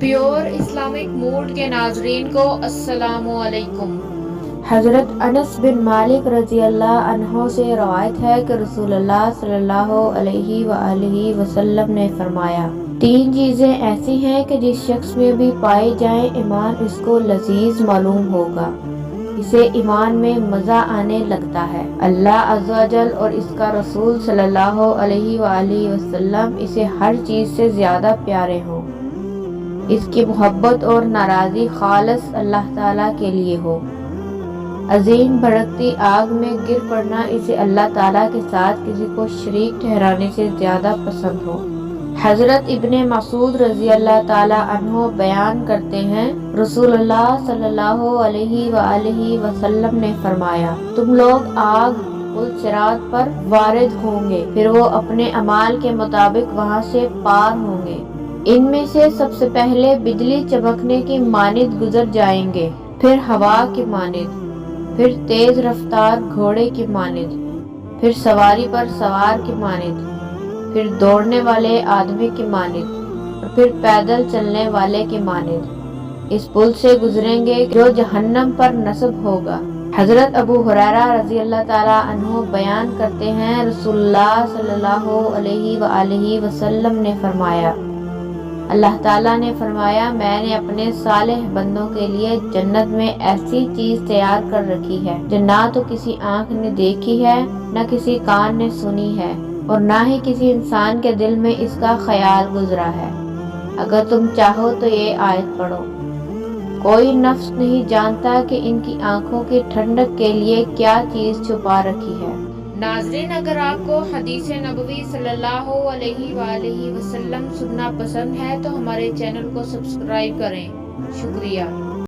Pure Islamic mood کے ناظرین کو السلام علیکم۔ حضرت انس بن مالک رضی اللہ عنہ سے روایت ہے کہ رسول اللہ صلی اللہ علیہ وآلہ وسلم نے فرمایا، 3 چیزیں ایسی ہیں کہ جس شخص میں بھی پائی جائیں ایمان اس کو لذیذ معلوم ہوگا، اسے ایمان میں مزہ آنے لگتا ہے، اللہ عز و جل اور اس کا رسول صلی اللہ علیہ وآلہ وسلم اسے ہر چیز سے زیادہ پیارے ہوں، اس کی محبت اور ناراضی خالص اللہ تعالیٰ کے لیے ہو، عظیم بھڑکتی آگ میں گر پڑنا اسے اللہ تعالیٰ کے ساتھ کسی کو شریک ٹھہرانے سے زیادہ پسند ہو۔ حضرت ابن مسعود رضی اللہ تعالیٰ عنہ بیان کرتے ہیں، رسول اللہ صلی اللہ علیہ وآلہ وسلم نے فرمایا، تم لوگ آگ پل صراط پر وارد ہوں گے، پھر وہ اپنے اعمال کے مطابق وہاں سے پار ہوں گے، ان میں سے سب سے پہلے بجلی چمکنے کی مانند گزر جائیں گے، پھر ہوا کی مانند، پھر تیز رفتار گھوڑے کی مانند، پھر سواری پر سوار کی مانند، پھر دوڑنے والے آدمی کی مانند، اور پھر پیدل چلنے والے کی مانند اس پل سے گزریں گے جو جہنم پر نصب ہوگا۔ حضرت ابو ہریرہ رضی اللہ تعالیٰ عنہ بیان کرتے ہیں، رسول اللہ صلی اللہ علیہ وآلہ وسلم نے فرمایا، اللہ تعالیٰ نے فرمایا، میں نے اپنے صالح بندوں کے لیے جنت میں ایسی چیز تیار کر رکھی ہے جو نہ تو کسی آنکھ نے دیکھی ہے، نہ کسی کان نے سنی ہے، اور نہ ہی کسی انسان کے دل میں اس کا خیال گزرا ہے۔ اگر تم چاہو تو یہ آیت پڑھو، کوئی نفس نہیں جانتا کہ ان کی آنکھوں کی ٹھنڈک کے لیے کیا چیز چھپا رکھی ہے۔ ناظرین، اگر آپ کو حدیث نبوی صلی اللہ علیہ وآلہ وسلم سننا پسند ہے تو ہمارے چینل کو سبسکرائب کریں۔ شکریہ۔